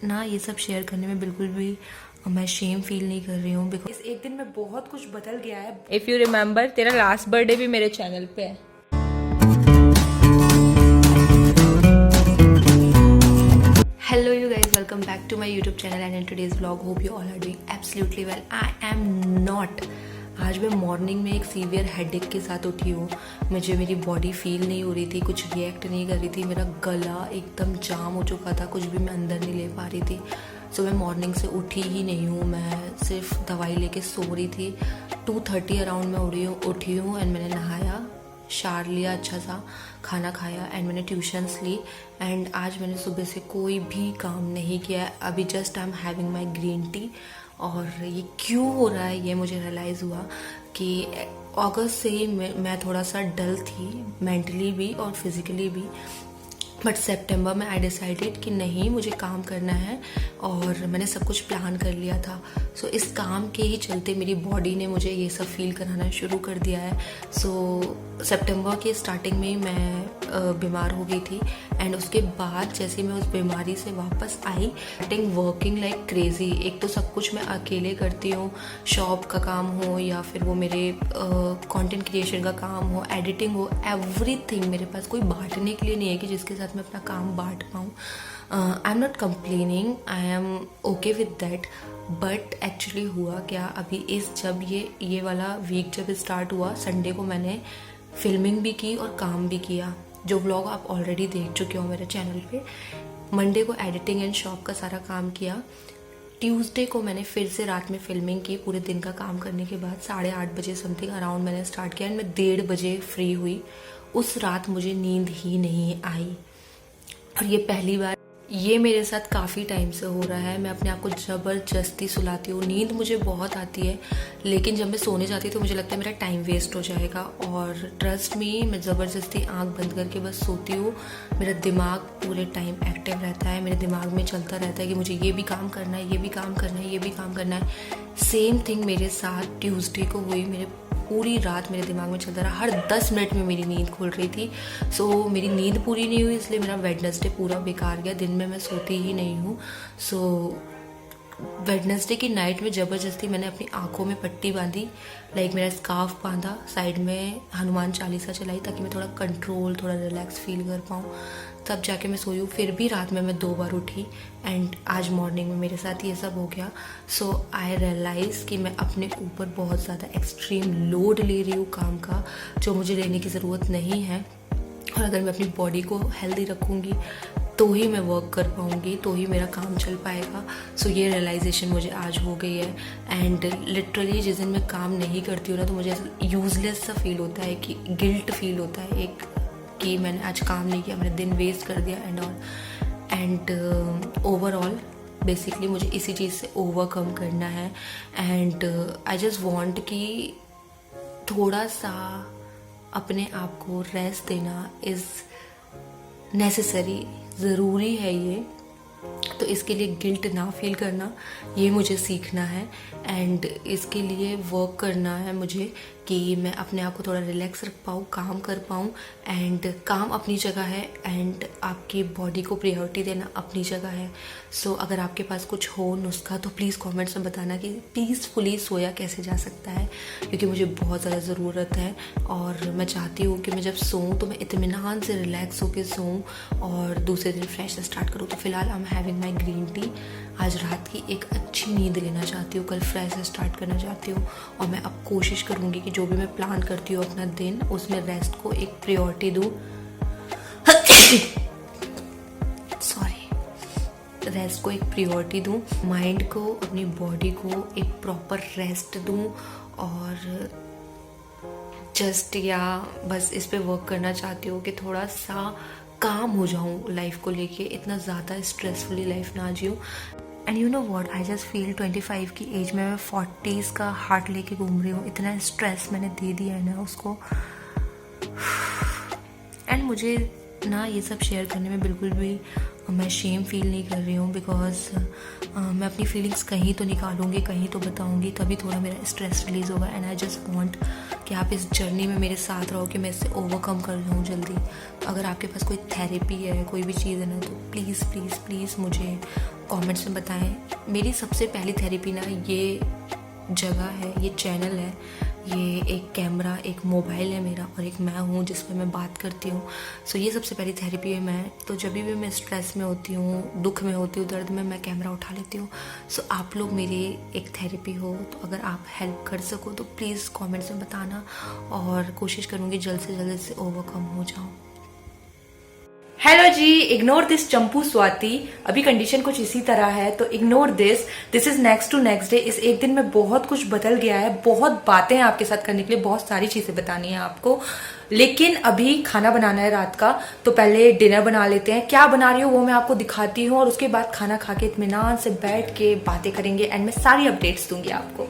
ना ये सब शेयर करने में बिल्कुल भी मैं शेम फील नहीं कर रही हूँ बिकॉज एक दिन में बहुत कुछ बदल गया है। इफ यू रिमेम्बर, तेरा लास्ट बर्थडे भी मेरे चैनल पे है। Hello you guys, welcome back to my YouTube channel and in today's vlog hope you all are doing absolutely well. I am not. आज मैं मॉर्निंग में एक सीवियर हेडेक के साथ उठी हूँ। मुझे मेरी बॉडी फील नहीं हो रही थी, कुछ रिएक्ट नहीं कर रही थी, मेरा गला एकदम जाम हो चुका था, कुछ भी मैं अंदर नहीं ले पा रही थी। सो मैं मॉर्निंग से उठी ही नहीं हूँ, मैं सिर्फ दवाई लेके सो रही थी। 2:30 अराउंड मैं उठी हूँ एंड मैंने नहाया, शार लिया, अच्छा सा खाना खाया एंड मैंने ट्यूशन्स ली एंड आज मैंने सुबह से कोई भी काम नहीं किया है। अभी just I am having my green tea. और ये क्यों हो रहा है ये मुझे रियलाइज़ हुआ कि अगस्त से ही मैं थोड़ा सा डल थी, मेंटली भी और फिज़िकली भी। बट सितंबर में आई डिसाइडेड कि नहीं, मुझे काम करना है और मैंने सब कुछ प्लान कर लिया था। सो इस काम के ही चलते मेरी बॉडी ने मुझे ये सब फील कराना शुरू कर दिया है। सो सितंबर के स्टार्टिंग में ही मैं बीमार हो गई थी एंड उसके बाद जैसे मैं उस बीमारी से वापस आई, वर्किंग लाइक क्रेजी। एक तो सब कुछ मैं अकेले करती हूँ, शॉप का काम हो या फिर वो मेरे कंटेंट क्रिएशन का काम हो, एडिटिंग हो, एवरीथिंग। मेरे पास कोई बांटने के लिए नहीं है कि जिसके साथ मैं अपना काम बांट पाऊँ। I am not complaining, I am okay with that. But actually हुआ क्या, अभी जब ये वाला वीक जब स्टार्ट हुआ, संडे को मैंने फिल्मिंग भी की और काम भी किया, जो व्लॉग आप ऑलरेडी देख चुके हो मेरे चैनल पे। मंडे को एडिटिंग एंड शॉप का सारा काम किया। ट्यूसडे को मैंने फिर से रात में फिल्मिंग की। पूरे दिन का काम करने के बाद 8:30 बजे समथिंग अराउंड मैंने स्टार्ट किया एंड मैं 1:30 बजे फ्री हुई। उस रात मुझे नींद ही नहीं आई और ये पहली बार, ये मेरे साथ काफ़ी टाइम से हो रहा है। मैं अपने आप को ज़बरदस्ती सुलाती हूँ। नींद मुझे बहुत आती है लेकिन जब मैं सोने जाती हूँ तो मुझे लगता है मेरा टाइम वेस्ट हो जाएगा। और ट्रस्ट मी, मैं ज़बरदस्ती आंख बंद करके बस सोती हूँ। मेरा दिमाग पूरे टाइम एक्टिव रहता है, मेरे दिमाग में चलता रहता है कि मुझे ये भी काम करना है, ये भी काम करना है, ये भी काम करना है। सेम थिंग मेरे साथ ट्यूसडे को हुई। मेरे पूरी रात मेरे दिमाग में चलता रहा, हर 10 मिनट में मेरी नींद खुल रही थी। सो मेरी नींद पूरी नहीं हुई, इसलिए मेरा वेडनेसडे पूरा बेकार गया। दिन में मैं सोती ही नहीं हूँ। सो वेडनेसडे की नाइट में ज़बरदस्ती मैंने अपनी आंखों में पट्टी बांधी, लाइक मेरा स्कार्फ बांधा, साइड में हनुमान चालीसा चलाई ताकि मैं थोड़ा कंट्रोल, थोड़ा रिलैक्स फील कर पाऊँ। तब जाके मैं सोई हूँ। फिर भी रात में मैं 2 बार उठी एंड आज मॉर्निंग में मेरे साथ ये सब हो गया। सो आई रियलाइज़ कि मैं अपने ऊपर बहुत ज़्यादा एक्सट्रीम लोड ले रही हूँ काम का, जो मुझे लेने की ज़रूरत नहीं है। और अगर मैं अपनी बॉडी को हेल्दी रखूँगी तो ही मैं वर्क कर पाऊँगी, तो ही मेरा काम चल पाएगा। सो ये रियलाइजेशन मुझे आज हो गई है एंड लिटरली जिस दिन मैं काम नहीं करती हूँ ना, तो मुझे ऐसा यूजलेस सा फील होता है, कि गिल्ट फील होता है एक, कि मैंने आज काम नहीं किया, मैंने दिन वेस्ट कर दिया and all. And overall basically मुझे इसी चीज़ से ओवरकम करना है एंड आई जस्ट वांट कि थोड़ा सा अपने आप को रेस्ट देना इज़ नेसेसरी, ज़रूरी है ये। तो इसके लिए गिल्ट ना फील करना, ये मुझे सीखना है एंड इसके लिए वर्क करना है मुझे कि मैं अपने आप को थोड़ा रिलैक्स रख पाऊँ, काम कर पाऊँ। एंड काम अपनी जगह है एंड आपकी बॉडी को प्रायोरिटी देना अपनी जगह है। सो अगर आपके पास कुछ हो नुस्खा तो प्लीज़ कमेंट्स में बताना कि पीसफुली सोया कैसे जा सकता है, क्योंकि मुझे बहुत ज़्यादा ज़रूरत है। और मैं चाहती हूँ कि मैं जब सोऊँ तो मैं इत्मीनान से रिलैक्स होकर सोऊँ और दूसरे दिन फ्रेश से स्टार्ट करूँ। तो फिलहाल I am having my green tea. आज रात की एक अच्छी नींद लेना चाहती हूँ, कल फ्रेश से स्टार्ट करना चाहती हूँ और मैं अब कोशिश करूँगी कि जो भी मैं प्लान करती हूँ अपना दिन, उसमें रेस्ट को एक प्रायोरिटी दूँ। रेस्ट को एक प्रायोरिटी दूँ, माइंड को, अपनी बॉडी को एक प्रॉपर रेस्ट दूँ और जस्ट बस इस पे वर्क करना चाहती हूँ कि थोड़ा सा काम हो जाऊँ लाइफ को लेके, इतना ज़्यादा स्ट्रेसफुली लाइफ ना जीऊँ। And you know what, I just feel 25 की एज में मैं 40s का हार्ट लेके घूम रही हूँ। इतना स्ट्रेस मैंने दे दिया है ना उसको। एंड मुझे ना ये सब शेयर करने में बिल्कुल भी मैं शेम फील नहीं कर रही हूँ बिकॉज मैं अपनी फीलिंग्स कहीं तो निकालूंगी, कहीं तो बताऊंगी, तभी थोड़ा मेरा स्ट्रेस रिलीज होगा। एंड आई जस्ट वांट कि आप इस जर्नी में मेरे साथ रहो कि मैं इससे ओवरकम कर जाऊँ जल्दी। अगर आपके पास कोई थेरेपी है, कोई भी चीज़ है ना, तो प्लीज़ प्लीज़ प्लीज़ मुझे कमेंट्स में बताएं। मेरी सबसे पहली थेरेपी ना ये जगह है, ये चैनल है, ये एक कैमरा, एक मोबाइल है मेरा और एक मैं हूँ जिस पे मैं बात करती हूँ। सो ये सबसे पहली थेरेपी है मैं। तो जब भी मैं स्ट्रेस में होती हूँ, दुख में होती हूँ, दर्द में, मैं कैमरा उठा लेती हूँ। सो आप लोग मेरी एक थेरेपी हो, तो अगर आप हेल्प कर सको तो प्लीज़ कमेंट्स में बताना और कोशिश करूँगी जल्द से जल्द इससे ओवरकम हो जाऊँ। हेलो जी, इग्नोर दिस चंपू स्वाति। अभी कंडीशन कुछ इसी तरह है तो ignore this is next to next day. इस एक दिन में बहुत कुछ बदल गया है, बहुत बातें हैं आपके साथ करने के लिए, बहुत सारी चीजें बतानी है आपको। लेकिन अभी खाना बनाना है रात का, तो पहले डिनर बना लेते हैं। क्या बना रही हूँ वो मैं आपको दिखाती हूँ और उसके बाद खाना खा के इत्मीनान से बैठ के बातें करेंगे एंड मैं सारी अपडेट्स दूंगी आपको।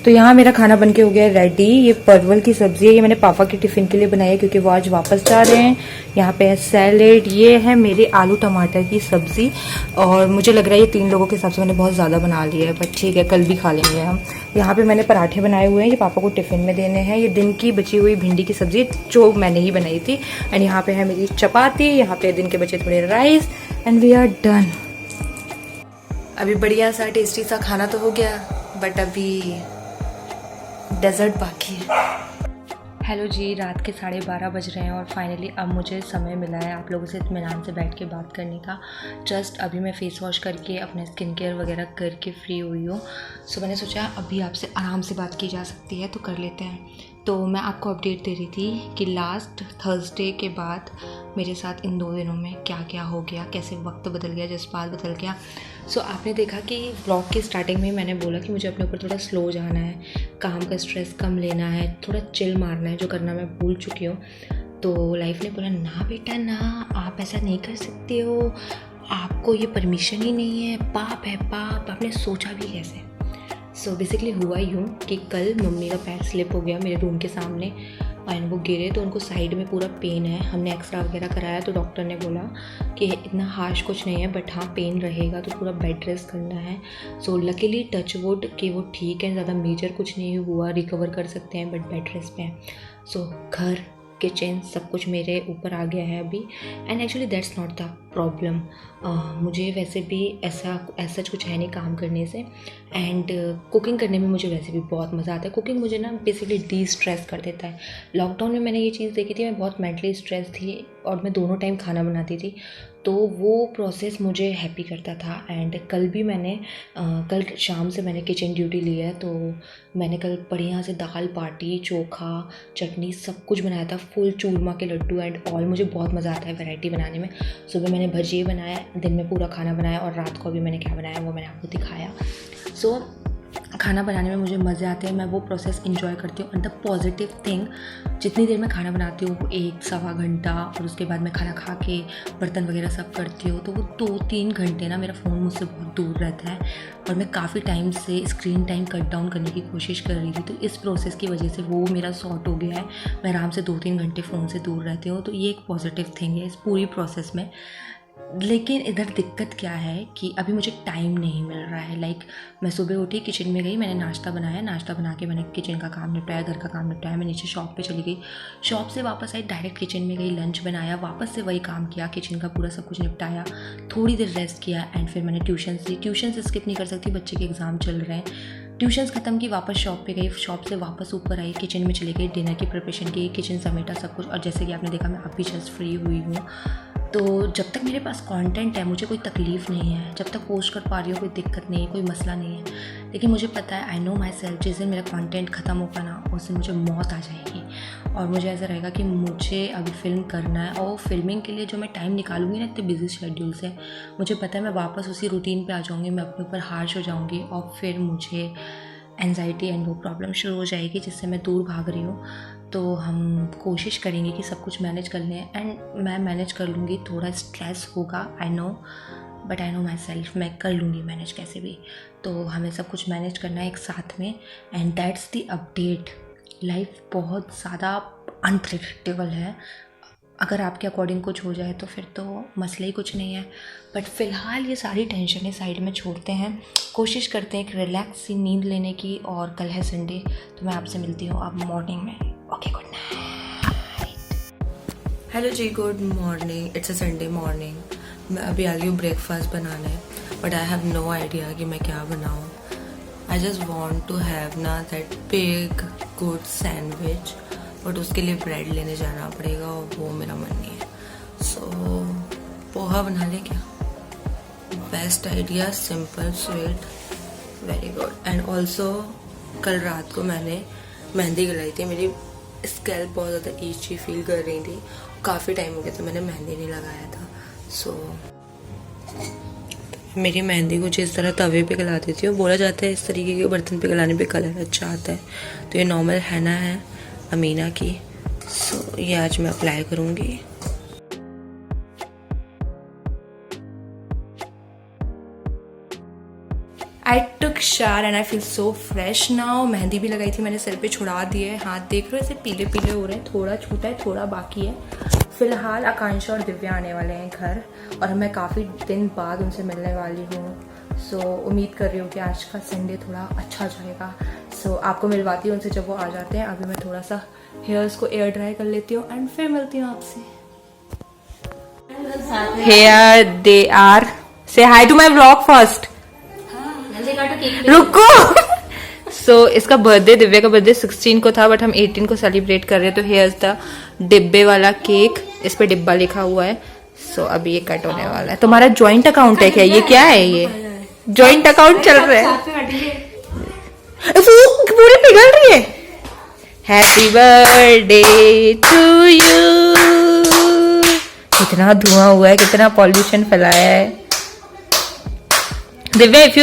तो यहाँ मेरा खाना बनके हो गया रेडी। ये परवल की सब्जी है, ये मैंने पापा के टिफिन के लिए बनाई है क्योंकि वो आज वापस जा रहे हैं। यहाँ पे है सैलेड, ये है मेरे आलू टमाटर की सब्जी और मुझे लग रहा है ये 3 लोगों के हिसाब से मैंने बहुत ज़्यादा बना लिया है, बट ठीक है कल भी खा लेंगे हम। यहाँ पे मैंने पराठे बनाए हुए हैं, ये पापा को टिफिन में देने हैं। ये दिन की बची हुई भिंडी की सब्जी जो मैंने ही बनाई थी। एंड यहाँ पे है मेरी चपाती, यहाँ पे दिन के बचे थोड़े rice and we are done. अभी बढ़िया सा टेस्टी सा खाना तो हो गया, बट अभी डेजर्ट बाकी है। हेलो जी, रात के 12:30 बज रहे हैं और फाइनली अब मुझे समय मिला है आप लोगों से इत्मीनान से बैठ के बात करने का। जस्ट अभी मैं फेस वॉश करके अपने स्किन केयर वगैरह करके फ्री हुई हूँ। सो मैंने सोचा अभी आपसे आराम से बात की जा सकती है तो कर लेते हैं। तो मैं आपको अपडेट दे रही थी कि लास्ट थर्सडे के बाद मेरे साथ इन 2 दिनों में क्या क्या हो गया, कैसे वक्त बदल गया, जज्बात बदल गया। सो आपने देखा कि ब्लॉग की स्टार्टिंग में मैंने बोला कि मुझे अपने ऊपर थोड़ा स्लो जाना है, काम का स्ट्रेस कम लेना है, थोड़ा चिल मारना है, जो करना मैं भूल चुकी हूँ। तो लाइफ ने बोला ना बेटा ना, आप ऐसा नहीं कर सकते हो, आपको ये परमिशन ही नहीं है, पाप है पाप, आपने सोचा भी कैसे। सो बेसिकली हुआ यूँ कि कल मम्मी का पैर स्लिप हो गया मेरे रूम के सामने एंड वो गिरे, तो उनको साइड में पूरा पेन है। हमने एक्सरा वगैरह कराया तो डॉक्टर ने बोला कि इतना हार्श कुछ नहीं है, बट हाँ पेन रहेगा, तो पूरा बेड रेस्ट करना है। सो लकीली टच वुड कि वो ठीक है, ज़्यादा मेजर कुछ नहीं हुआ, रिकवर कर सकते हैं, बट बेड रेस्ट पे है। सो घर किचन सब कुछ मेरे ऊपर आ गया है अभी। And actually that's not the problem. मुझे वैसे भी ऐसा कुछ है नहीं काम करने से। एंड कुकिंग करने में मुझे वैसे भी बहुत मज़ा आता है। कुकिंग मुझे ना बेसिकली डी स्ट्रेस कर देता है। लॉकडाउन में मैंने ये चीज़ देखी थी, मैं बहुत मेंटली स्ट्रेस थी और मैं दोनों टाइम खाना बनाती थी, तो वो प्रोसेस मुझे हैप्पी करता था। एंड कल भी मैंने कल शाम से मैंने किचन ड्यूटी ली है, तो मैंने कल बढ़िया से दाल बाटी चोखा चटनी सब कुछ बनाया था, फुल चूरमा के लड्डू एंड ऑल। मुझे बहुत मज़ा आता है वैरायटी बनाने में। सुबह मैंने भजिए बनाया, दिन में पूरा खाना बनाया और रात को भी मैंने क्या बनाया वो मैंने आपको दिखाया। सो खाना बनाने में मुझे मज़े आते हैं, मैं वो प्रोसेस इन्जॉय करती हूँ। एंड द पॉजिटिव थिंग, जितनी देर मैं खाना बनाती हूँ 1-1.25 घंटा, और उसके बाद मैं खाना खा के बर्तन वगैरह सब करती हूँ, तो वो 2-3 घंटे ना मेरा फ़ोन मुझसे बहुत दूर रहता है। और मैं काफ़ी टाइम से स्क्रीन टाइम कट डाउन करने की कोशिश कर रही थी, तो इस प्रोसेस की वजह से वो मेरा सॉर्ट हो गया है। मैं आराम से 2-3 घंटे फ़ोन से दूर रहती हूँ, तो ये एक पॉजिटिव थिंग है इस पूरी प्रोसेस में। लेकिन इधर दिक्कत क्या है कि अभी मुझे टाइम नहीं मिल रहा है। लाइक मैं सुबह उठी, किचन में गई, मैंने नाश्ता बनाया, नाश्ता बना के मैंने किचन का काम निपटाया, घर का काम निपटाया, मैं नीचे शॉप पे चली गई, शॉप से वापस आई, डायरेक्ट किचन में गई, लंच बनाया, वापस से वही काम किया, किचन का पूरा सब कुछ निपटाया, थोड़ी देर रेस्ट किया एंड फिर मैंने ट्यूशन से स्किप नहीं कर सकती, बच्चे के एग्ज़ाम चल रहे हैं। ट्यूशन्स ख़त्म की, वापस शॉप पे गई, शॉप से वापस ऊपर आई, किचन में चली गई, डिनर की प्रिपरेशन की, किचन समेटा सब कुछ। और जैसे कि आपने देखा मैं अभी जस्ट फ्री हुई हूँ। तो जब तक मेरे पास कंटेंट है मुझे कोई तकलीफ़ नहीं है, जब तक पोस्ट कर पा रही हूँ कोई दिक्कत नहीं है, कोई मसला नहीं है। लेकिन मुझे पता है, आई नो माई सेल्फ, जिस दिन मेरा कंटेंट ख़त्म होगा ना उस दिन मुझे मौत आ जाएगी। और मुझे ऐसा रहेगा कि मुझे अभी फ़िल्म करना है, और फिल्मिंग के लिए जो मैं टाइम निकालूंगी ना इतने बिजी शेड्यूल से, मुझे पता है मैं वापस उसी रूटीन पे आ जाऊँगी, मैं अपने ऊपर हार्श हो जाऊँगी और फिर मुझे एंजाइटी एंड वो प्रॉब्लम शुरू हो जाएगी जिससे मैं दूर भाग रही हूँ। तो हम कोशिश करेंगे कि सब कुछ मैनेज कर लें, एंड मैं मैनेज कर लूँगी। थोड़ा स्ट्रेस होगा, I know, but I know my self, मैं कर लूँगी मैनेज कैसे भी। तो हमें सब कुछ मैनेज करना है एक साथ में, and that's the update. Life बहुत ज़्यादा अनप्रेडिक्टेबल है। अगर आपके अकॉर्डिंग कुछ हो जाए तो फिर तो मसला ही कुछ नहीं है, बट फ़िलहाल ये सारी टेंशनें साइड में छोड़ते हैं, कोशिश करते हैं एक रिलैक्स सी नींद लेने की। और कल है संडे, तो मैं आपसे मिलती हूँ अब मॉर्निंग में। Okay, good night. हेलो जी, good morning. It's a Sunday morning. मैं अभी आ गई हूँ ब्रेकफास्ट बनाने, but I have no idea कि मैं क्या बनाऊँ। I just want to have ना that big good sandwich, but उसके लिए ब्रेड लेने जाना पड़ेगा और वो मेरा मन नहीं है। सो पोहा बना लें क्या? Best idea, simple sweet, very good. And also कल रात को मैंने मेहंदी गलाई थी, मेरी स्कैल्प बहुत ज़्यादा ईची फील कर रही थी, काफ़ी टाइम हो गया था मैंने मेहंदी नहीं लगाया था। सो मेरी मेहंदी कुछ इस तरह तवे पे गला देती हूँ। बोला जाता है इस तरीके के बर्तन पे गलाने पे कलर अच्छा आता है। तो ये नॉर्मल हैना है अमीना की। सो ये आज मैं अप्लाई करूँगी। I took shower and I feel so fresh now. Mehndi भी लगाई थी मैंने, सिर पे छुड़ा दिए, हाथ देख रहे हो ऐसे पीले पीले हो रहे हैं, थोड़ा छूटा है थोड़ा बाकी है। फिलहाल आकांक्षा और दिव्या आने वाले हैं घर, और मैं काफ़ी दिन बाद उनसे मिलने वाली हूँ। सो उम्मीद कर रही हूँ कि आज का संडे थोड़ा अच्छा जाएगा। सो आपको मिलवाती हूँ उनसे जब वो आ जाते हैं। अभी मैं थोड़ा सा हेयर्स को एयर ड्राई कर लेती हूँ एंड फिर मिलती हूँ आपसे। Here they are, say hi to my blog first. रुको। सो इसका बर्थडे, दिव्या का बर्थडे 16 को था, बट हम 18 को सेलिब्रेट कर रहे हैं। तो हेयर्स था डिब्बे वाला केक, इस पे डिब्बा लिखा हुआ है। सो अभी ये कट होने वाला है। तुम्हारा जॉइंट अकाउंट है क्या? ये क्या है? ये जॉइंट अकाउंट चल रहा है। पूरी पिघल रही है। Happy birthday to you. कितना धुआं हुआ है, कितना पॉल्यूशन फैलाया है। दिव्या, इफ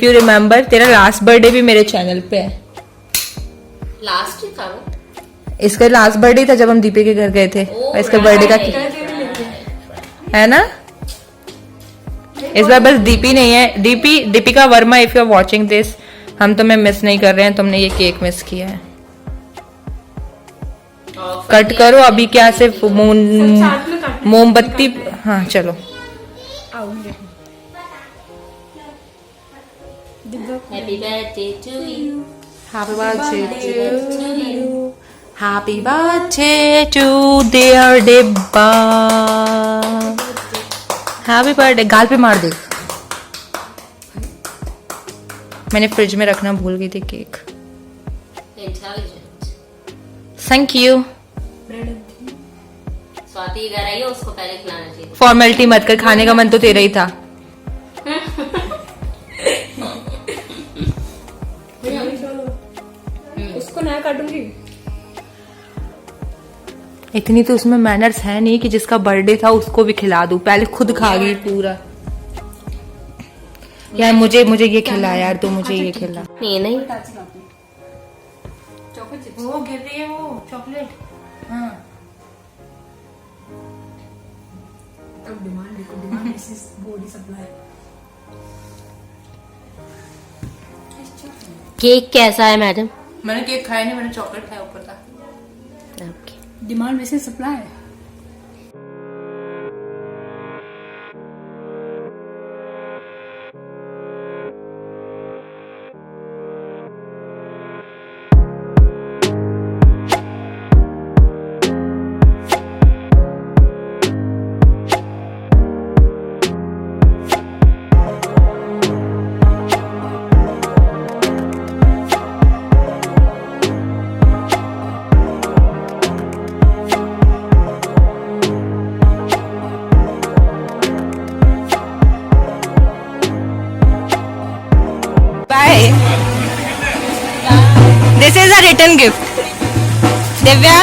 यू रिमेम्बर तेरा लास्ट बर्थडे भी मेरे चैनल पे है। लास्ट ही था वो? इसका लास्ट बर्थडे था जब हम दीपे के घर गए थे। इसका बर्थडे का है ना? इस बार बस दीपी नहीं है, Deepika Varma, if you are watching this, हम तुम्हें मिस नहीं कर रहे हैं, तुमने ये केक मिस किया है। कट करो अभी। क्या सिर्फ मोमबत्ती? हाँ चलो। Happy birthday to you. Happy birthday to you. Happy birthday to dear डिब्बा, हैप्पी बर्थडे। गाल पे मार दे। मैंने फ्रिज में रखना भूल गई थी cake. Intelligent. Thank you. Swati घर आई है, उसको पहले खिलाना चाहिए। फॉर्मेलिटी मत कर, खाने का मन तो तेरा ही था। उसको नया काटूंगी। इतनी तो उसमें मैनर्स है नहीं कि जिसका बर्थडे था उसको भी खिला दूं, पहले खुद खा गई पूरा। यार मुझे ये खिला यार, तू मुझे ये खिला। नहीं नहीं, वो गिर रही है वो चॉकलेट। हाँ तब डिमांड देखो, demand basis body supply. Cake कैसा है मैडम? मैंने केक खाया नहीं, मैंने चॉकलेट खाया ऊपर था। Demand basis supply. This is a return gift. Divya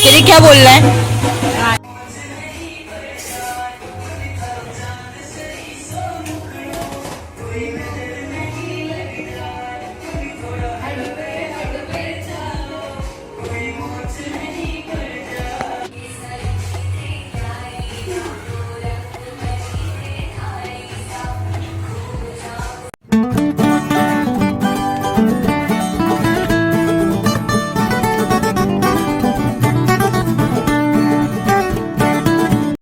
तेरी क्या बोल रहा है?